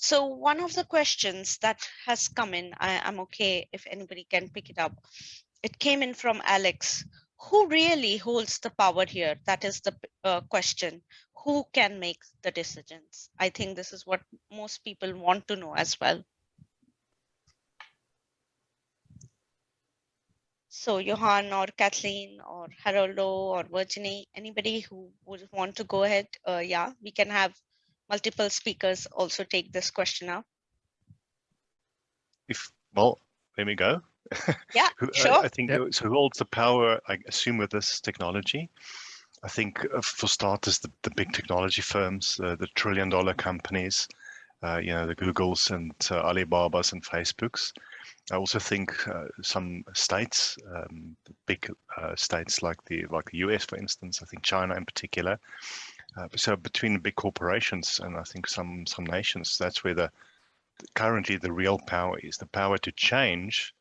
So one of the questions that has come in, I'm okay if anybody can pick it up. It came in from Alex. Who really holds the power here? That is the question. Who can make the decisions? I think this is what most people want to know as well. So Johan or Kathleen or Haroldo or Virginie, anybody who would want to go ahead? Yeah, we can have multiple speakers also take this question up. Well, let me go. Yeah, sure. I think so. Who holds the power? I assume with this technology. I think for starters, the big technology firms, the trillion-dollar companies, the Googles and Alibabas and Facebooks. I also think some states, big states like the US, for instance. I think China in particular. So between the big corporations and I think some nations, that's where currently the real power is. The power to change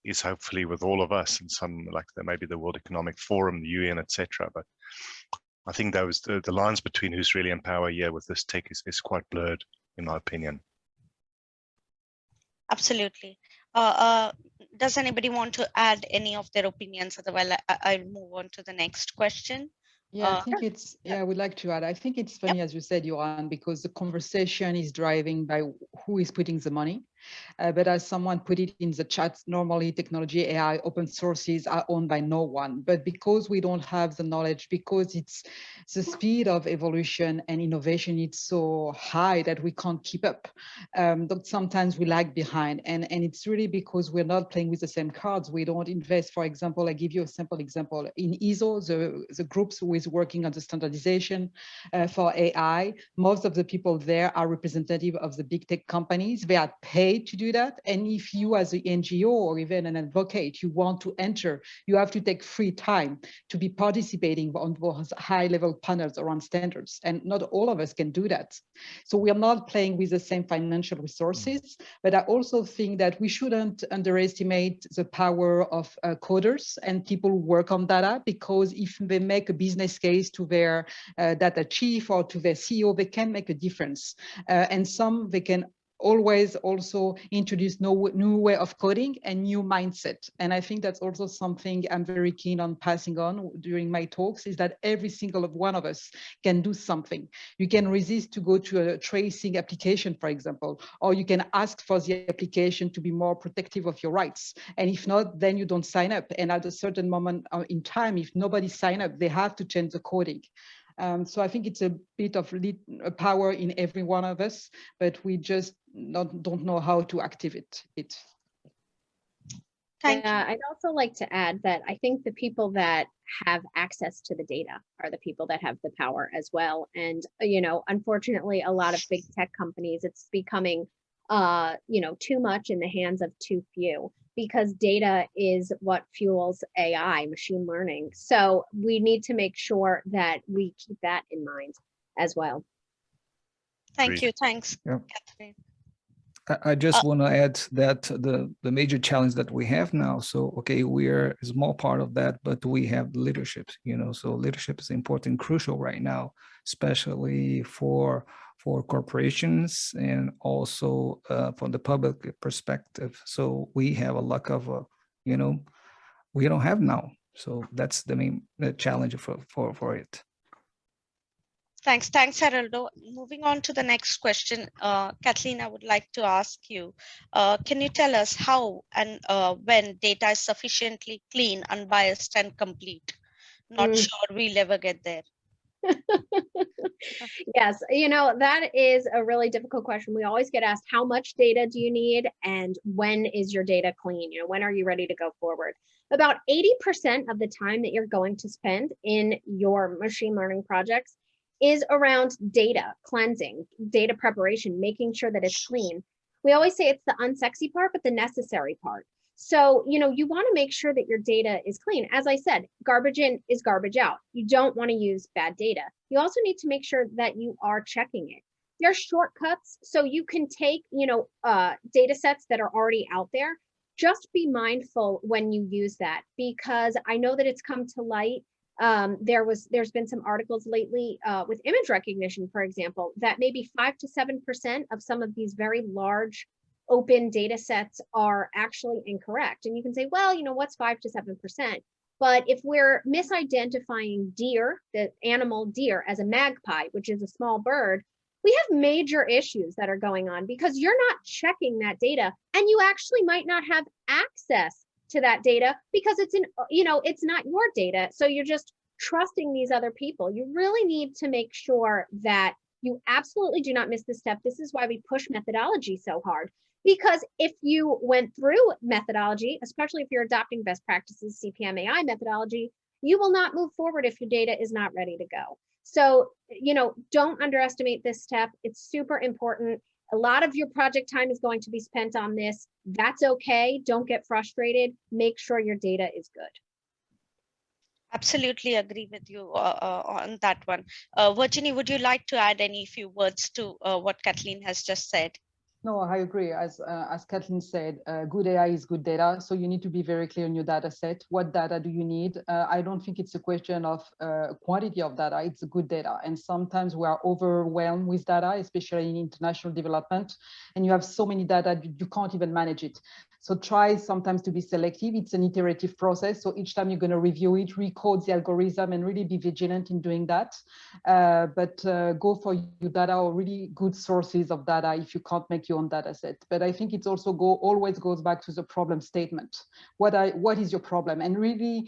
is hopefully with all of us and some like maybe the World Economic Forum, the UN, etc. But I think the lines between who's really in power here with this tech is quite blurred, in my opinion. Absolutely. Does anybody want to add any of their opinions? Otherwise, I'll move on to the next question. Yeah, I think I would like to add, I think it's funny, as you said, Johan, because the conversation is driving by who is putting the money. But as someone put it in the chat, normally technology, AI, open sources are owned by no one. But because we don't have the knowledge, because it's the speed of evolution and innovation, it's so high that we can't keep up. Sometimes we lag behind. And it's really because we're not playing with the same cards. We don't invest. For example, I give you a simple example. In ISO, the groups who is working on the standardization for AI, most of the people there are representative of the big tech companies. They are paid to do that. And if you as an NGO or even an advocate, you want to enter, you have to take free time to be participating on those high level panels around standards. And not all of us can do that. So we are not playing with the same financial resources, but I also think that we shouldn't underestimate the power of coders and people who work on data, because if they make a business case to their data chief or to their CEO, they can make a difference. And some, they can always also introduce new way of coding and new mindset. And I think that's also something I'm very keen on passing on during my talks, is that every single one of us can do something. You can resist to go to a tracing application, for example, or you can ask for the application to be more protective of your rights. And if not, then you don't sign up. And at a certain moment in time, if nobody sign up, they have to change the coding. So I think it's a bit of power in every one of us, but we just don't know how to activate it. Thank you. I'd also like to add that I think the people that have access to the data are the people that have the power as well. And, unfortunately, a lot of big tech companies, it's becoming, too much in the hands of too few, because data is what fuels AI, machine learning. So we need to make sure that we keep that in mind as well. Thank you. Thanks, Catherine. I just want to add that the major challenge that we have now, so, okay, we're a small part of that, but we have leadership, so leadership is important, crucial right now, especially for corporations and also from the public perspective. So we have a lack of, we don't have now. So that's the main challenge for it. Thanks, Haroldo. Moving on to the next question, Kathleen, I would like to ask you, can you tell us how and when data is sufficiently clean, unbiased, and complete? Not sure we'll ever get there. Yes, that is a really difficult question. We always get asked, how much data do you need? And when is your data clean? When are you ready to go forward? About 80% of the time that you're going to spend in your machine learning projects is around data cleansing, data preparation, making sure that it's clean. We always say it's the unsexy part, but the necessary part. So, you want to make sure that your data is clean. As I said, garbage in is garbage out. You don't want to use bad data. You also need to make sure that you are checking it. There are shortcuts, so you can take, data sets that are already out there. Just be mindful when you use that, because I know that it's come to light There's been some articles lately with image recognition, for example, that maybe 5 to 7% of some of these very large open data sets are actually incorrect. And you can say, well, you know, what's 5 to 7%? But if we're misidentifying deer, the animal deer, as a magpie, which is a small bird, we have major issues that are going on because you're not checking that data, and you actually might not have access to that data because it's it's not your data. So you're just trusting these other people. You really need to make sure that you absolutely do not miss this step. This is why we push methodology so hard, because if you went through methodology, especially if you're adopting best practices, CPM AI methodology, you will not move forward if your data is not ready to go. So, don't underestimate this step. It's super important. A lot of your project time is going to be spent on this. That's okay. Don't get frustrated. Make sure your data is good. Absolutely agree with you on that one. Virginie, would you like to add any few words to what Kathleen has just said? No, I agree. As Kathleen said, good AI is good data. So you need to be very clear in your data set. What data do you need? I don't think it's a question of quantity of data. It's good data. And sometimes we are overwhelmed with data, especially in international development. And you have so many data, you can't even manage it. So try sometimes to be selective. It's an iterative process. So each time you're going to review it, recode the algorithm, and really be vigilant in doing that. But go for your data or really good sources of data if you can't make your own data set. But I think it's also always goes back to the problem statement. What is your problem? And really,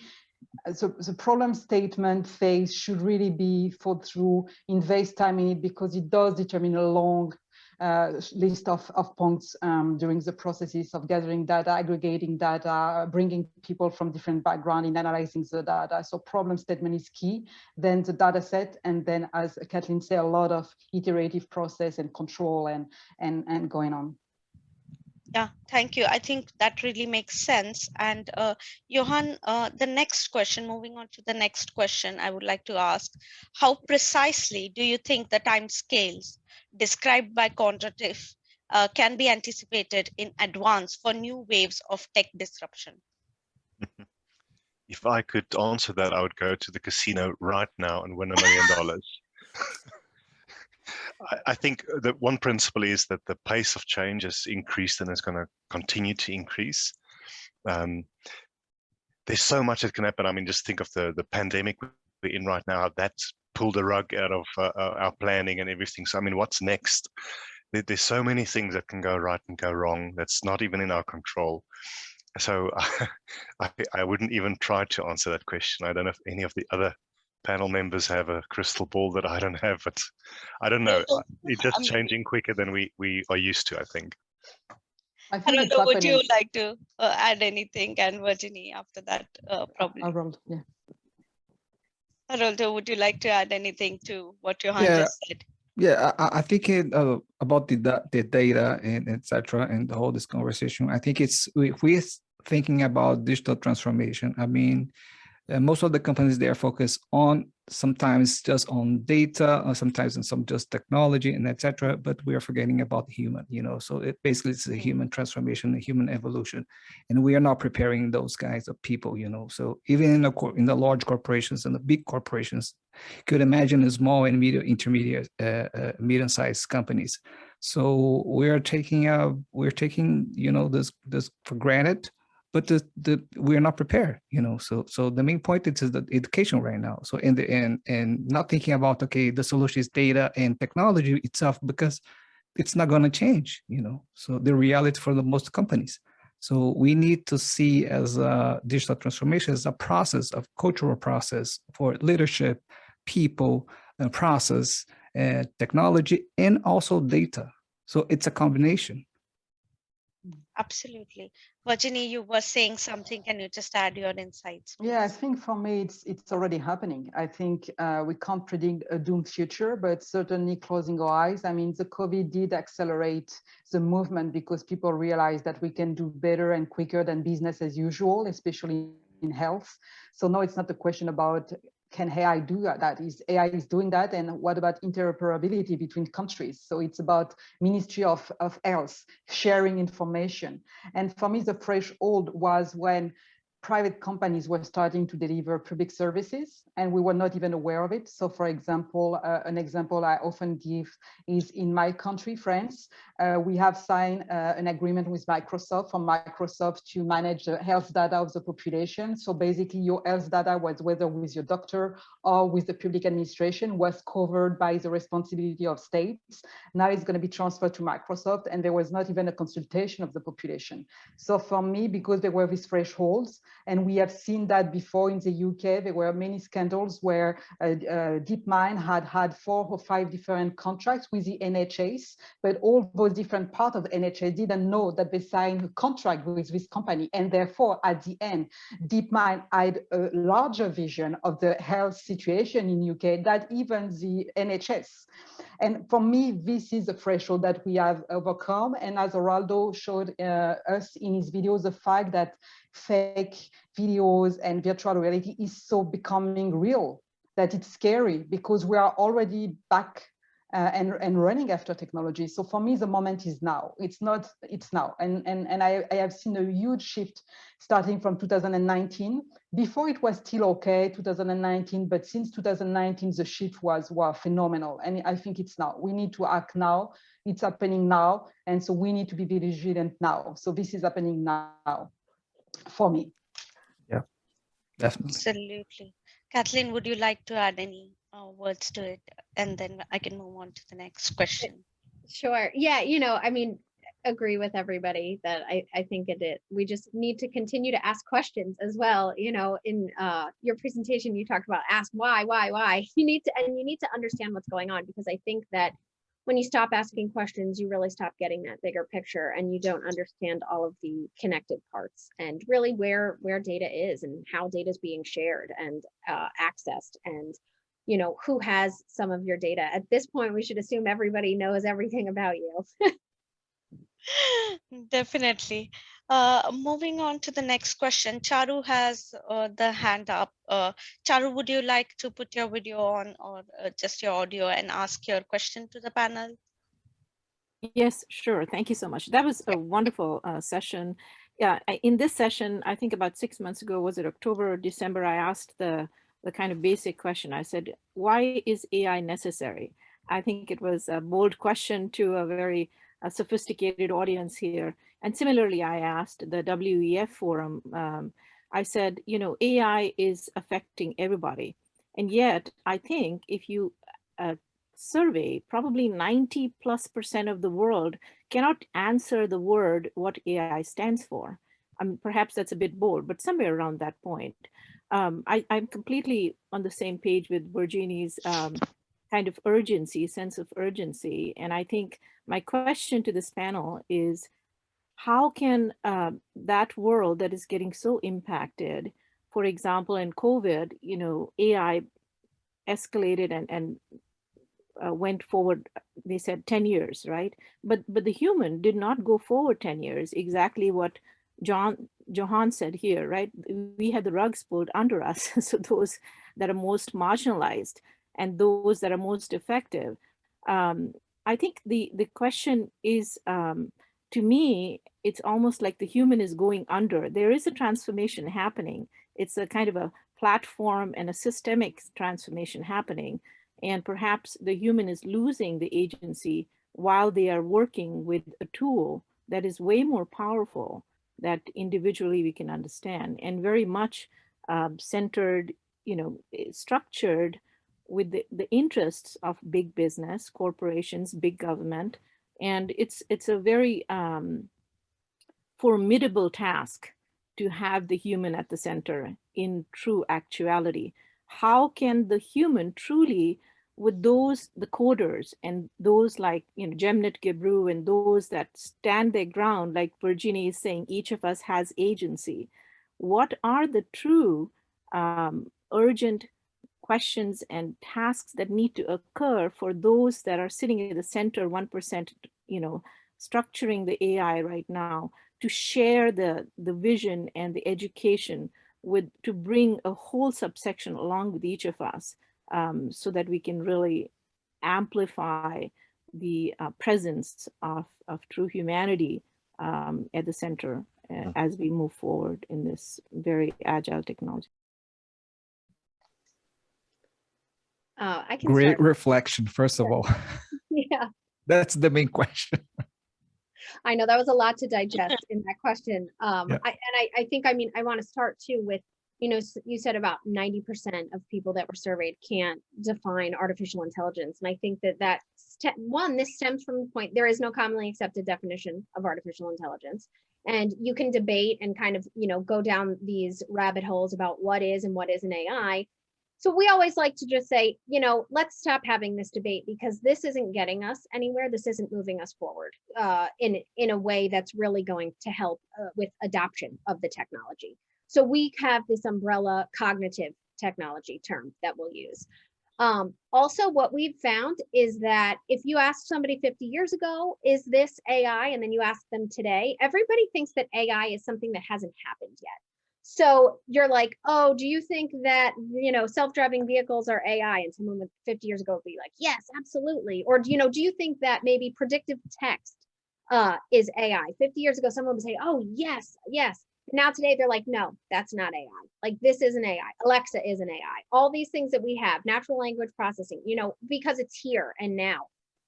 so the problem statement phase should really be thought through, invest time in it, because it does determine a long list of points during the processes of gathering data, aggregating data, bringing people from different backgrounds in analyzing the data. So problem statement is key, then the data set, and then, as Kathleen said, a lot of iterative process and control and going on. Yeah, thank you. I think that really makes sense. And Johan, the next question, moving on to the next question, I would like to ask, how precisely do you think the time scales described by quantitative can be anticipated in advance for new waves of tech disruption? If I could answer that, I would go to the casino right now and win $1 million. I think that one principle is that the pace of change has increased and is going to continue to increase. There's so much that can happen. I mean, just think of the pandemic we're in right now. That's pulled the rug out of our planning and everything. So, I mean, what's next? There's so many things that can go right and go wrong. That's not even in our control. So I wouldn't even try to answer that question. I don't know if any of the other panel members have a crystal ball that I don't have, but I don't know. It's just changing quicker than we are used to, I think. I think Haroldo, would you like to add anything? And Virginie, after that, probably. Haroldo, yeah. Haroldo, would you like to add anything to what Johan just said? Yeah, I think about the data and etc. and the whole this conversation. I think it's if we're thinking about digital transformation. I mean, most of the companies, they are focused on sometimes just on data, or sometimes on some just technology and etc. But we are forgetting about the human, So it basically it's a human transformation, a human evolution, and we are not preparing those kinds of people, So even in the large corporations and the big corporations, could imagine the small and medium-sized companies. So we're taking this for granted. But we're not prepared, So the main point is the education right now. So in the end, and not thinking about the solution is data and technology itself, because it's not going to change, So the reality for the most companies. So we need to see as digital transformation as a process of cultural process for leadership, people, process, technology, and also data. So it's a combination. Absolutely. Virginie, you were saying something. Can you just add your insights, please? Yeah, I think for me, it's already happening. I think we can't predict a doomed future, but certainly closing our eyes. I mean, the COVID did accelerate the movement because people realized that we can do better and quicker than business as usual, especially in health. So no, it's not a question about can AI do that? AI is doing that, and what about interoperability between countries? So it's about Ministry of Health sharing information. And for me, the threshold was when private companies were starting to deliver public services, and we were not even aware of it. So for example, an example I often give is in my country, France, we have signed an agreement with Microsoft, for Microsoft to manage the health data of the population. So basically your health data, was whether with your doctor or with the public administration, was covered by the responsibility of states. Now it's going to be transferred to Microsoft, and there was not even a consultation of the population. So for me, because there were these thresholds, and we have seen that before in the UK, there were many scandals where DeepMind had 4 or 5 different contracts with the NHS, but all those different parts of the NHS didn't know that they signed a contract with this company. And therefore, at the end, DeepMind had a larger vision of the health situation in UK than even the NHS. And for me, this is the threshold that we have overcome. And as Oraldo showed us in his videos, the fact that fake videos and virtual reality is so becoming real, that it's scary, because we are already back and running after technology. So for me, the moment is now. It's now. And I have seen a huge shift starting from 2019. Before it was still okay, 2019, but since 2019, the shift was phenomenal. And I think it's now. We need to act now. It's happening now. And so we need to be vigilant now. So this is happening now for me. Yeah, definitely. Absolutely. Kathleen, would you like to add any words to it? And then I can move on to the next question. Sure. Yeah, I mean, agree with everybody that I think we just need to continue to ask questions as well. In your presentation, you talked about ask why. You need to understand what's going on, because I think that when you stop asking questions, you really stop getting that bigger picture, and you don't understand all of the connected parts and really where data is and how data is being shared and accessed, and who has some of your data. At this point, we should assume everybody knows everything about you. Definitely. Moving on to the next question. Charu has the hand up. Charu, would you like to put your video on, or just your audio, and ask your question to the panel? Yes, sure. Thank you so much. That was a wonderful session. Yeah, in this session, I think about 6 months ago, was it October or December, I asked the kind of basic question. I said, why is AI necessary? I think it was a bold question to a very sophisticated audience here. And similarly, I asked the WEF forum, I said, AI is affecting everybody. And yet, I think if you survey, probably 90+% of the world cannot answer the word what AI stands for. Perhaps that's a bit bold, but somewhere around that point. I'm completely on the same page with Virginie's kind of sense of urgency. And I think my question to this panel is, how can that world that is getting so impacted, for example, in COVID, AI escalated and went forward, they said 10 years, right? But the human did not go forward 10 years, exactly what Johan said here, right? We had the rugs pulled under us. So those that are most marginalized and those that are most effective. I think the question is, to me, it's almost like the human is going under. There is a transformation happening. It's a kind of a platform and a systemic transformation happening. And perhaps the human is losing the agency while they are working with a tool that is way more powerful, that individually we can understand, and very much centered, structured with the interests of big business, corporations, big government. And it's a very formidable task to have the human at the center in true actuality. How can the human truly, with those, the coders and those like, Jemnet Gebru and those that stand their ground, like Virginie is saying, each of us has agency. What are the true urgent questions and tasks that need to occur for those that are sitting at the center, 1%, structuring the AI right now, to share the vision and the education to bring a whole subsection along with each of us, so that we can really amplify the presence of true humanity at the center as we move forward in this very agile technology. I can Great start. reflection, first of all. Yeah, That's the main question. I know that was a lot to digest in that question. Yeah. I think, I mean, I want to start too with, you know, you said about 90% of people that were surveyed can't define artificial intelligence. And I think that this stems from the point, there is no commonly accepted definition of artificial intelligence. And you can debate and kind of, you know, go down these rabbit holes about what is and what isn't AI. So we always like to just say, you know, let's stop having this debate because this isn't getting us anywhere. This isn't moving us forward in a way that's really going to help with adoption of the technology. So we have this umbrella cognitive technology term that we'll use. Also, what we've found is that if you ask somebody 50 years ago, is this AI? And then you ask them today, everybody thinks that AI is something that hasn't happened yet. So you're like, oh, do you think that, you know, self-driving vehicles are AI? And someone with 50 years ago would be like, yes, absolutely. Or, you know, do you think that maybe predictive text is AI? 50 years ago, someone would say, oh, yes, yes. Now today, they're like, no, that's not AI. Like, this isn't AI. Alexa isn't AI. All these things that we have, natural language processing, you know, because it's here and now.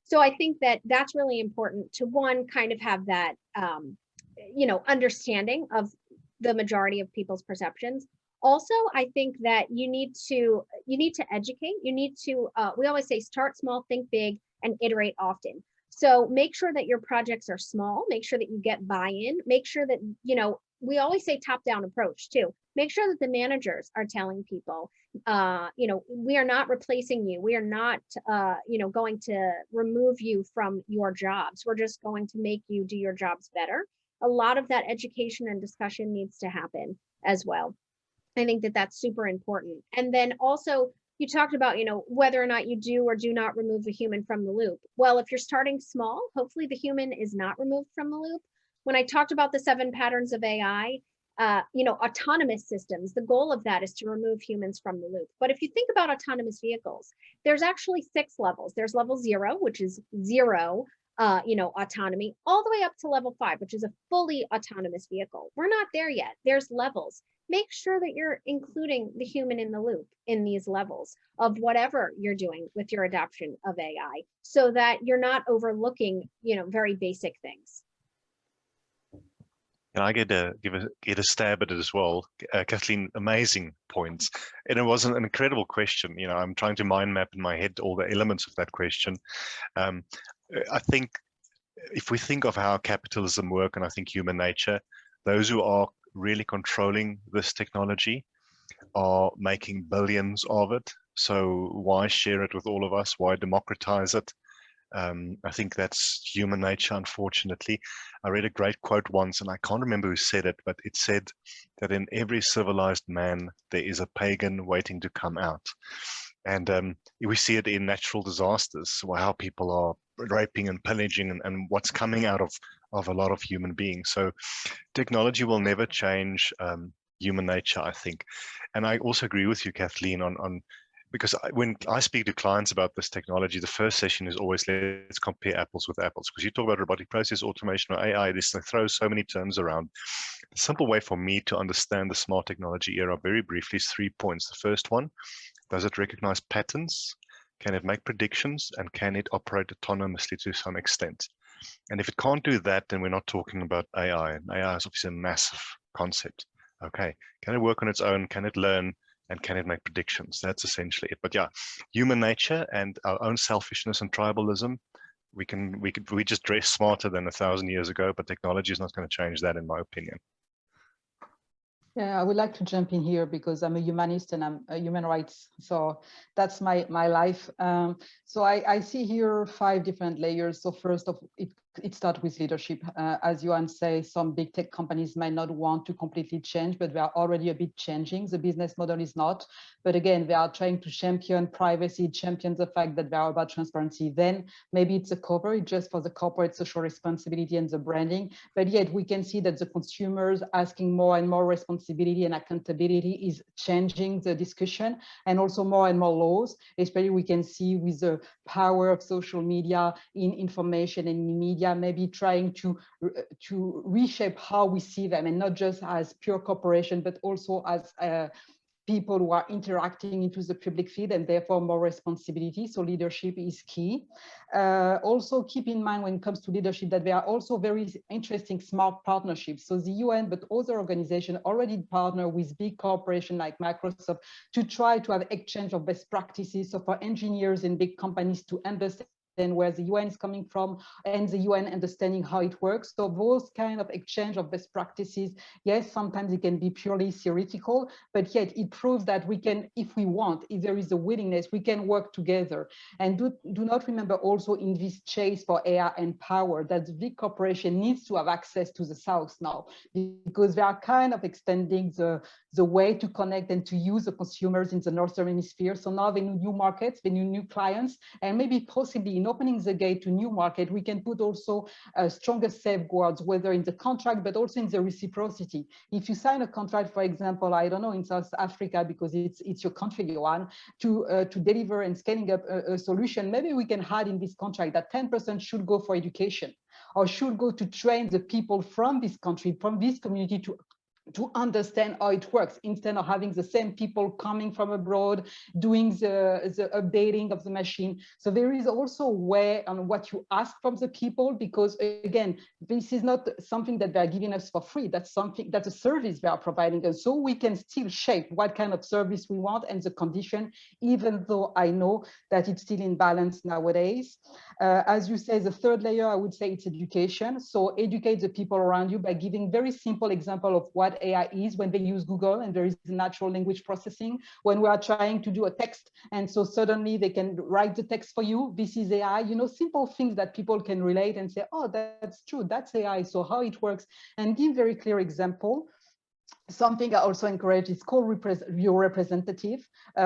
So I think that that's really important to, one, kind of have that, you know, understanding of the majority of people's perceptions. Also, I think that you need to educate. You need to, we always say, start small, think big, and iterate often. So make sure that your projects are small, make sure that you get buy-in, make sure that, you know, we always say top-down approach too. Make sure that the managers are telling people, you know, we are not replacing you. We are not, you know, going to remove you from your jobs. We're just going to make you do your jobs better. A lot of that education and discussion needs to happen as well. I think that that's super important. And then also, you talked about, you know, whether or not you do or do not remove the human from the loop. Well, if you're starting small, hopefully the human is not removed from the loop. When I talked about the 7 patterns of AI, you know, autonomous systems, the goal of that is to remove humans from the loop. But if you think about autonomous vehicles, there's actually 6 levels. There's level 0, which is 0, you know, autonomy, all the way up to level 5, which is a fully autonomous vehicle. We're not there yet. There's levels. Make sure that you're including the human in the loop in these levels of whatever you're doing with your adoption of AI, so that you're not overlooking, you know, very basic things. And I get a stab at it as well. Kathleen, amazing points. And it was an incredible question. You know, I'm trying to mind map in my head all the elements of that question. I think if we think of how capitalism works, and I think human nature, those who are really controlling this technology are making billions of it. So why share it with all of us? Why democratize it? I think that's human nature, unfortunately. I read a great quote once, and I can't remember who said it, but it said that in every civilized man, there is a pagan waiting to come out. And we see it in natural disasters, how people are raping and pillaging and what's coming out of a lot of human beings. So technology will never change human nature, I think. And I also agree with you, Kathleen, on because when I speak to clients about this technology, the first session is always, let's compare apples with apples. Because you talk about robotic process automation or AI, this throws so many terms around. The simple way for me to understand the smart technology era, very briefly, is 3 points. The first one, does it recognize patterns? Can it make predictions? And can it operate autonomously to some extent? And if it can't do that, then we're not talking about AI. And AI is obviously a massive concept. Okay, can it work on its own? Can it learn? And can it make predictions? That's essentially it. But yeah, human nature and our own selfishness and tribalism, we just dress smarter than 1,000 years ago, but technology is not going to change that, in my opinion. Yeah, I would like to jump in here because I'm a humanist and I'm a human rights. So that's my life. So I see here 5 different layers. So first of it starts with leadership. As Johan says, some big tech companies might not want to completely change, but they are already a bit changing. The business model is not. But again, they are trying to champion privacy, champion the fact that they are about transparency. Then maybe it's a cover just for the corporate social responsibility and the branding. But yet we can see that the consumers asking more and more responsibility and accountability is changing the discussion, and also more and more laws, especially we can see with the power of social media in information and in media yeah, maybe trying to reshape how we see them, and not just as pure corporation, but also as people who are interacting into the public field, and therefore more responsibility. So leadership is key. Also keep in mind when it comes to leadership that there are also very interesting smart partnerships. So the UN, but other organizations already partner with big corporations like Microsoft to try to have exchange of best practices. So for engineers in big companies to understand where the UN is coming from, and the UN understanding how it works. So those kind of exchange of best practices, yes, sometimes it can be purely theoretical, but yet it proves that we can, if we want, if there is a willingness, we can work together. And do not remember also in this chase for AI and power that the big corporation needs to have access to the South now, because they are kind of extending the way to connect and to use the consumers in the Northern Hemisphere. So now they need new markets, they need new clients, and maybe possibly in opening the gate to new market, we can put also stronger safeguards, whether in the contract, but also in the reciprocity. If you sign a contract, for example, I don't know, in South Africa, because it's your country you want, to deliver and scaling up a solution, maybe we can add in this contract that 10% should go for education, or should go to train the people from this country, from this community, to understand how it works, instead of having the same people coming from abroad doing the updating of the machine. So there is also a way on what you ask from the people, because again, this is not something that they're giving us for free. That's a service they are providing us. So we can still shape what kind of service we want and the condition, even though I know that it's still in balance nowadays. As you say, the third layer, I would say it's education. So educate the people around you by giving very simple example of what AI is when they use Google and there is natural language processing. When we are trying to do a text, and so suddenly they can write the text for you, this is AI, you know, simple things that people can relate and say, oh, that's true, that's AI, so how it works, and give very clear example. Something I also encourage is call your representative,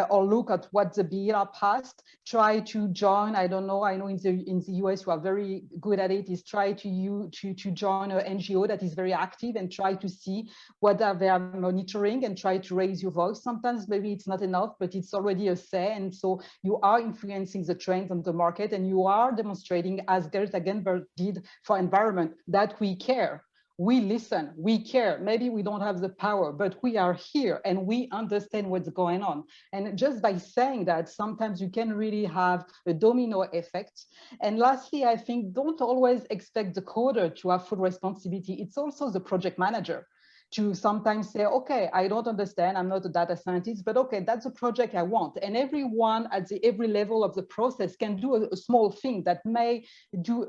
or look at what the bill passed. Try to join. I don't know. I know in the US you are very good at it. Is try to join an NGO that is very active and try to see what they are monitoring and try to raise your voice. Sometimes maybe it's not enough, but it's already a say, and so you are influencing the trends on the market, and you are demonstrating, as Greta Thunberg did for environment, that we care. We listen, we care. Maybe we don't have the power, but we are here and we understand what's going on. And just by saying that, sometimes you can really have a domino effect. And lastly, I think don't always expect the coder to have full responsibility. It's also the project manager to sometimes say, okay, I don't understand, I'm not a data scientist, but okay, that's a project I want. And everyone at every level of the process can do a small thing that may do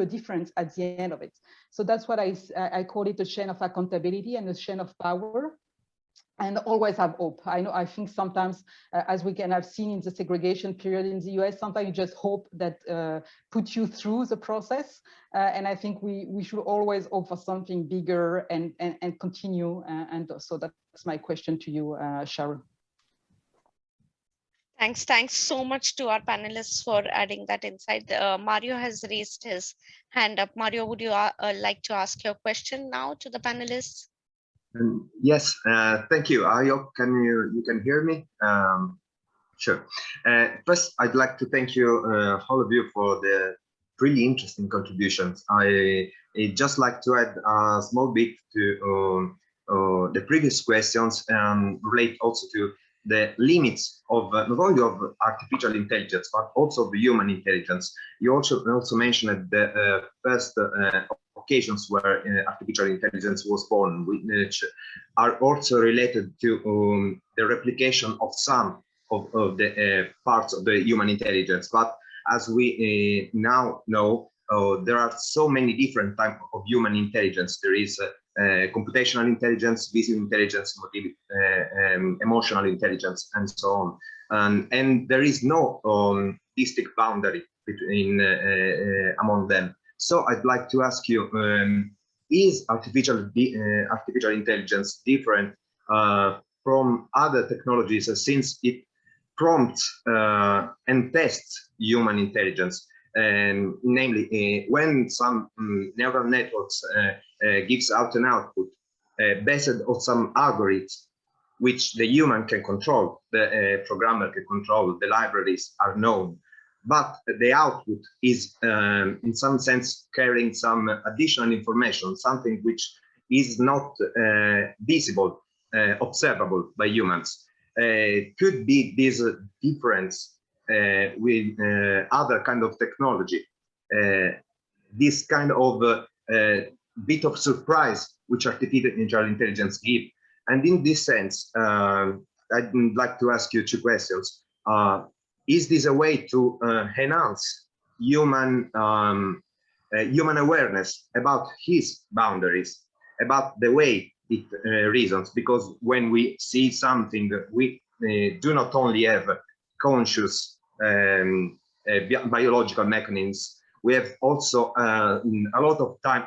a difference at the end of it. So that's what I call it a chain of accountability and a chain of power. And always have hope. I think sometimes, as we can have seen in the segregation period in the US, sometimes you just hope that puts you through the process. And I think we should always hope for something bigger and continue. And so that's my question to you, Sharon. Thanks so much to our panelists for adding that insight. Mario has raised his hand up. Mario, would you like to ask your question now to the panelists? Yes, thank you. I hope you can hear me. Sure. First, I'd like to thank you, all of you, for the really interesting contributions. I'd just like to add a small bit to the previous questions and relate also to the limits of not only of artificial intelligence, but also the human intelligence. You also mentioned the first occasions where artificial intelligence was born, which are also related to the replication of some of the parts of the human intelligence. But as we now know, there are so many different types of human intelligence. There is computational intelligence, visual intelligence, emotional intelligence, and so on. And there is no distinct boundary between among them. So I'd like to ask you, is artificial intelligence different from other technologies, since it prompts and tests human intelligence? And namely, when some neural networks gives out an output based on some algorithms which the human can control, the programmer can control, the libraries are known, but the output is in some sense carrying some additional information, something which is not visible, observable by humans. Could be this difference with other kind of technology, this kind of bit of surprise which artificial intelligence gives. And in this sense, I'd like to ask you two questions. Is this a way to enhance human awareness about his boundaries, about the way it reasons? Because when we see something, we do not only have conscious biological mechanisms, we have also a lot of type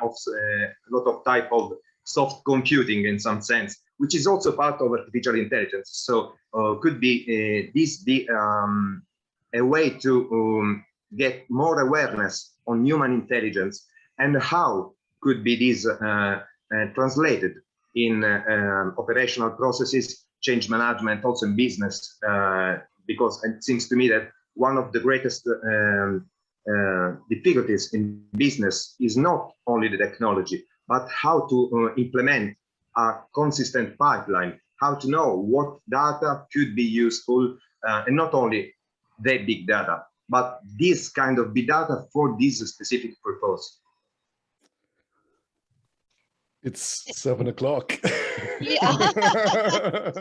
of soft computing in some sense, which is also part of artificial intelligence. So could be this be a way to get more awareness on human intelligence, and how could be this translated in operational processes, change management, also in business, because it seems to me that one of the greatest difficulties in business is not only the technology, but how to implement a consistent pipeline, how to know what data could be useful, and not only the big data, but this kind of big data for this specific purpose. It's 7 o'clock. Yeah.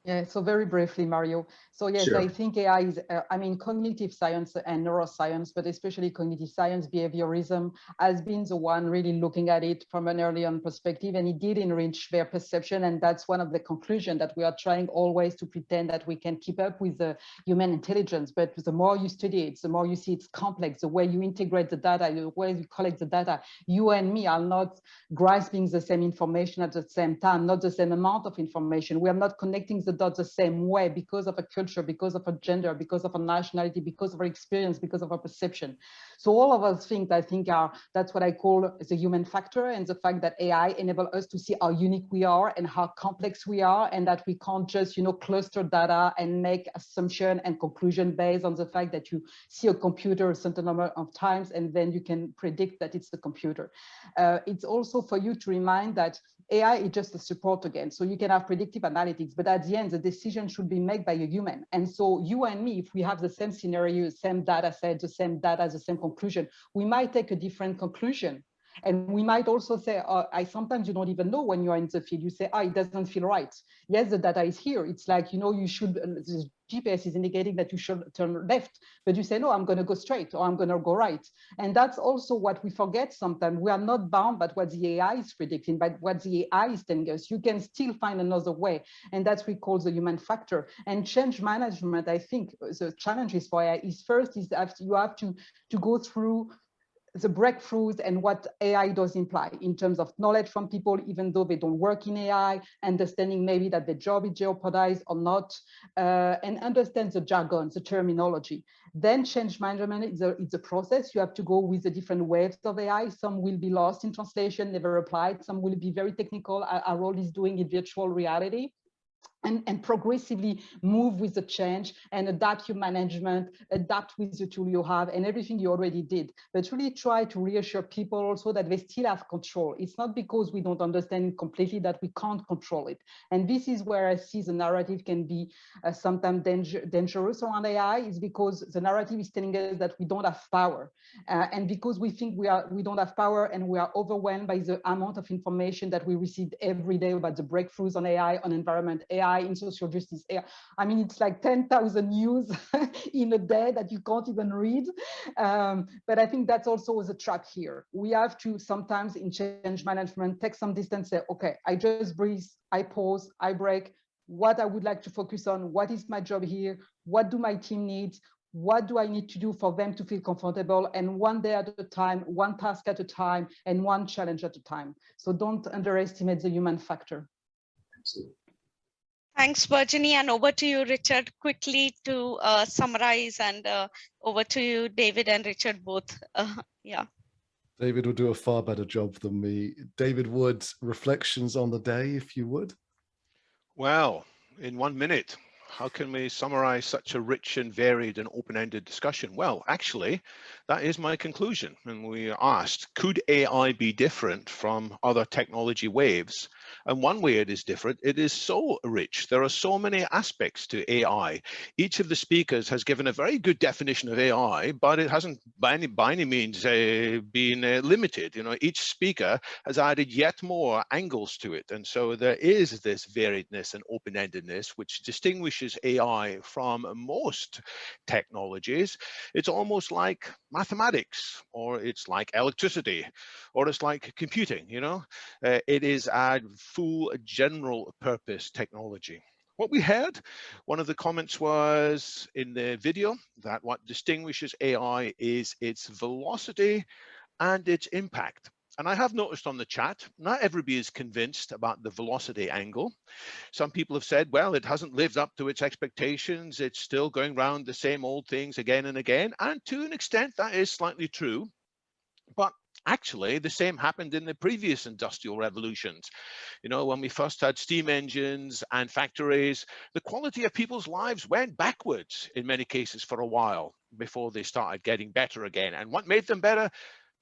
Yeah, so very briefly, Mario. So yes, Sure. I think AI is, I mean, cognitive science and neuroscience, but especially cognitive science, behaviorism, has been the one really looking at it from an early on perspective, and it did enrich their perception. And that's one of the conclusions, that we are trying always to pretend that we can keep up with the human intelligence. But the more you study it, the more you see it's complex, the way you integrate the data, the way you collect the data. You and me are not grasping the same information at the same time, not the same amount of information. We are not connecting the dots the same way because of a culture, because of a gender, because of a nationality, because of our experience, because of our perception. So all of those things, I think, that's what I call the human factor, and the fact that AI enable us to see how unique we are and how complex we are, and that we can't just, cluster data and make assumption and conclusion based on the fact that you see a computer a certain number of times and then you can predict that it's the computer. It's also for you to remind that AI is just a support again. So you can have predictive analytics, but at the end, the decision should be made by a human. And so you and me, if we have the same scenario, same data set, the same data, the same conclusion, we might take a different conclusion. And we might also say, sometimes you don't even know when you're in the field. You say, it doesn't feel right. Yes, the data is here. It's like, you should, the GPS is indicating that you should turn left, but you say, no, I'm going to go straight, or I'm going to go right. And that's also what we forget sometimes. We are not bound by what the AI is predicting, but what the AI is telling us. You can still find another way. And that's what we call the human factor. And change management, I think the challenges for AI is first is that you have to go through the breakthroughs and what AI does imply in terms of knowledge from people, even though they don't work in AI, understanding maybe that the job is jeopardized or not, and understand the jargon, the terminology. Then change management is a process. You have to go with the different waves of AI. Some will be lost in translation, never applied. Some will be very technical. Our role is doing in virtual reality. And progressively move with the change and adapt your management, adapt with the tool you have and everything you already did. But really try to reassure people also that they still have control. It's not because we don't understand it completely that we can't control it. And this is where I see the narrative can be sometimes dangerous around AI, is because the narrative is telling us that we don't have power. And because we think we don't have power, and we are overwhelmed by the amount of information that we receive every day about the breakthroughs on AI, on environment AI, in social justice. I mean, it's like 10,000 news in a day that you can't even read. But I think that's also the trap here. We have to sometimes in change management take some distance, say, okay, I just breathe, I pause, I break. What I would like to focus on, what is my job here? What do my team need? What do I need to do for them to feel comfortable? And one day at a time, one task at a time, and one challenge at a time. So don't underestimate the human factor. Absolutely. Thanks, Virginie, and over to you, Richard, quickly to summarize, and over to you, David and Richard, both. Yeah. David will do a far better job than me. David Wood, reflections on the day, if you would. Wow, in 1 minute. How can we summarize such a rich and varied and open-ended discussion? Well, actually, that is my conclusion. And we asked, could AI be different from other technology waves? And one way it is different, it is so rich. There are so many aspects to AI. Each of the speakers has given a very good definition of AI, but it hasn't by any means been limited. You know, each speaker has added yet more angles to it. And so there is this variedness and open-endedness, which distinguishes AI from most technologies. It's almost like mathematics, or it's like electricity, or it's like computing, you know? It is a full general purpose technology. What we heard, one of the comments was in the video that what distinguishes AI is its velocity and its impact. And I have noticed on the chat, not everybody is convinced about the velocity angle. Some people have said, well, it hasn't lived up to its expectations. It's still going around the same old things again and again. And to an extent, that is slightly true. But actually, the same happened in the previous industrial revolutions. You know, when we first had steam engines and factories, the quality of people's lives went backwards in many cases for a while before they started getting better again. And what made them better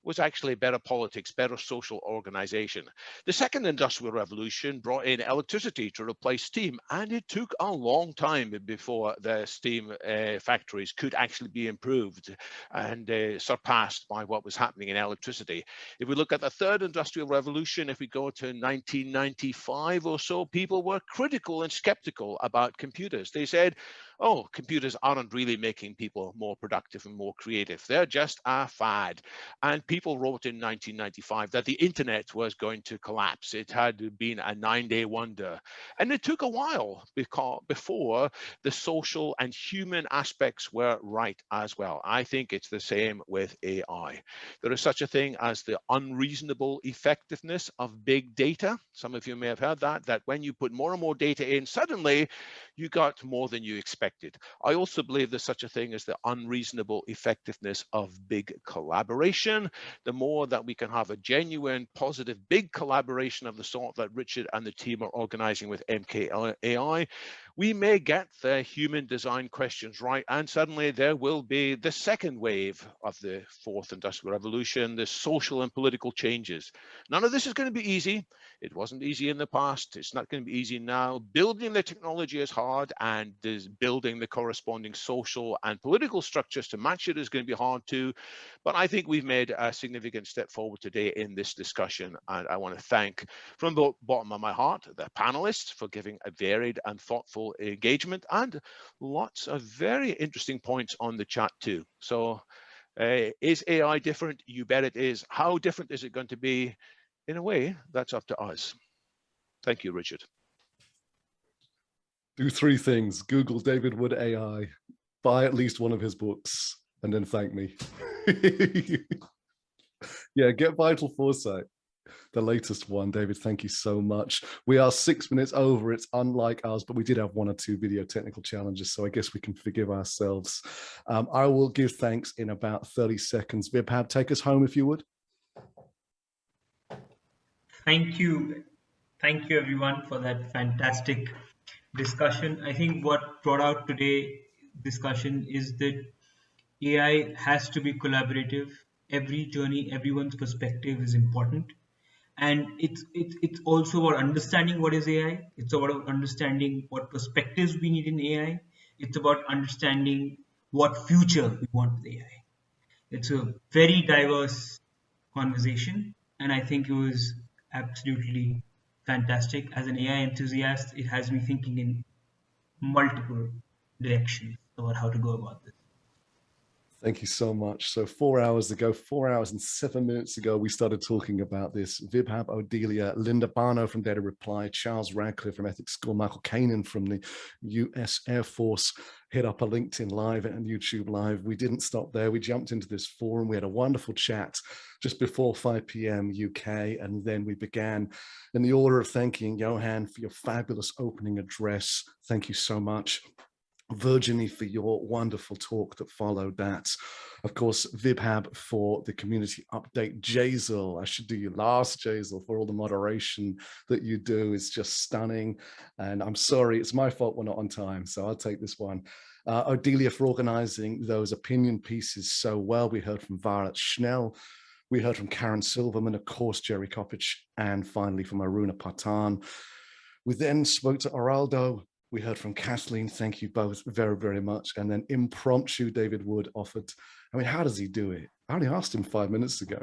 was actually better politics, better social organization. The second industrial revolution brought in electricity to replace steam, and it took a long time before the steam factories could actually be improved and surpassed by what was happening in electricity. If we look at the third industrial revolution, if we go to 1995 or so, people were critical and skeptical about computers. They said, oh, computers aren't really making people more productive and more creative. They're just a fad. And people wrote in 1995 that the internet was going to collapse. It had been a 9-day wonder. And it took a while before the social and human aspects were right as well. I think it's the same with AI. There is such a thing as the unreasonable effectiveness of big data. Some of you may have heard that when you put more and more data in, suddenly you got more than you expected. I also believe there's such a thing as the unreasonable effectiveness of big collaboration. The more that we can have a genuine, positive, big collaboration of the sort that Richard and the team are organizing with MKAI, we may get the human design questions right, and suddenly there will be the second wave of the fourth industrial revolution, the social and political changes. None of this is going to be easy. It wasn't easy in the past. It's not going to be easy now. Building the technology is hard, and building the corresponding social and political structures to match it is going to be hard too. But I think we've made a significant step forward today in this discussion. And I want to thank from the bottom of my heart the panelists for giving a varied and thoughtful engagement, and lots of very interesting points on the chat too. So is AI different? You bet it is. How different is it going to be? In a way, that's up to us. Thank you, Richard. Do 3 things. Google David Wood AI, buy at least one of his books, and then thank me. Yeah, get Vital Foresight, the latest one. David, thank you so much. We are 6 minutes over. It's unlike us, but we did have 1 or 2 video technical challenges, so I guess we can forgive ourselves. I will give thanks in about 30 seconds. Vibhab, take us home if you would. Thank you. Thank you, everyone, for that fantastic discussion. I think what brought out today discussion is that AI has to be collaborative. Every journey, everyone's perspective is important. And it's also about understanding what is AI. It's about understanding what perspectives we need in AI. It's about understanding what future we want with AI. It's a very diverse conversation, and I think it was absolutely fantastic. As an AI enthusiast, it has me thinking in multiple directions about how to go about this. Thank you so much. So 4 hours ago, 4 hours and 7 minutes ago, we started talking about this. Vibhab, Odelia, Linda Barno from Data Reply, Charles Radcliffe from Ethics School, Michael Kanan from the US Air Force hit up a LinkedIn Live and YouTube Live. We didn't stop there. We jumped into this forum. We had a wonderful chat just before 5 p.m. UK, and then we began in the order of thanking Johan for your fabulous opening address. Thank you so much. Virginie, for your wonderful talk that followed that. Of course, VibHab for the community update. Jaisal, I should do you last, Jaisal, for all the moderation that you do. It's just stunning. And I'm sorry, it's my fault we're not on time, so I'll take this one. Odelia for organizing those opinion pieces so well. We heard from Violet Schnell. We heard from Karen Silverman, of course, Jerry Koppich, and finally from Aruna Patan. We then spoke to Araldo. We heard from Kathleen. Thank you both very, very much. And then impromptu, David Wood offered. I mean, how does he do it? I only asked him 5 minutes ago.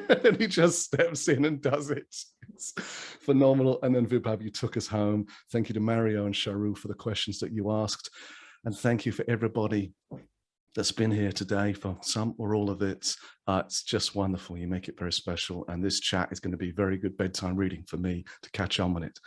And he just steps in and does it. It's phenomenal. And then VibHab, you took us home. Thank you to Mario and Sharu for the questions that you asked. And thank you for everybody that's been here today, for some or all of it. It's just wonderful. You make it very special. And this chat is going to be very good bedtime reading for me to catch on it.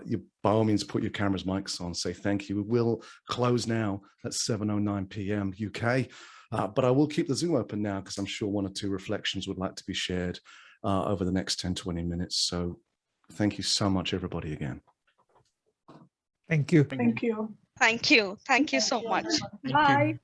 You, by all means, put your cameras, mics on, say thank you. We will close now at 7:09 p.m. UK. But I will keep the Zoom open now because I'm sure one or two reflections would like to be shared over the next 10, 20 minutes. So thank you so much, everybody, again. Thank you. Thank you. Thank you. Thank you so much. Thank you. Bye.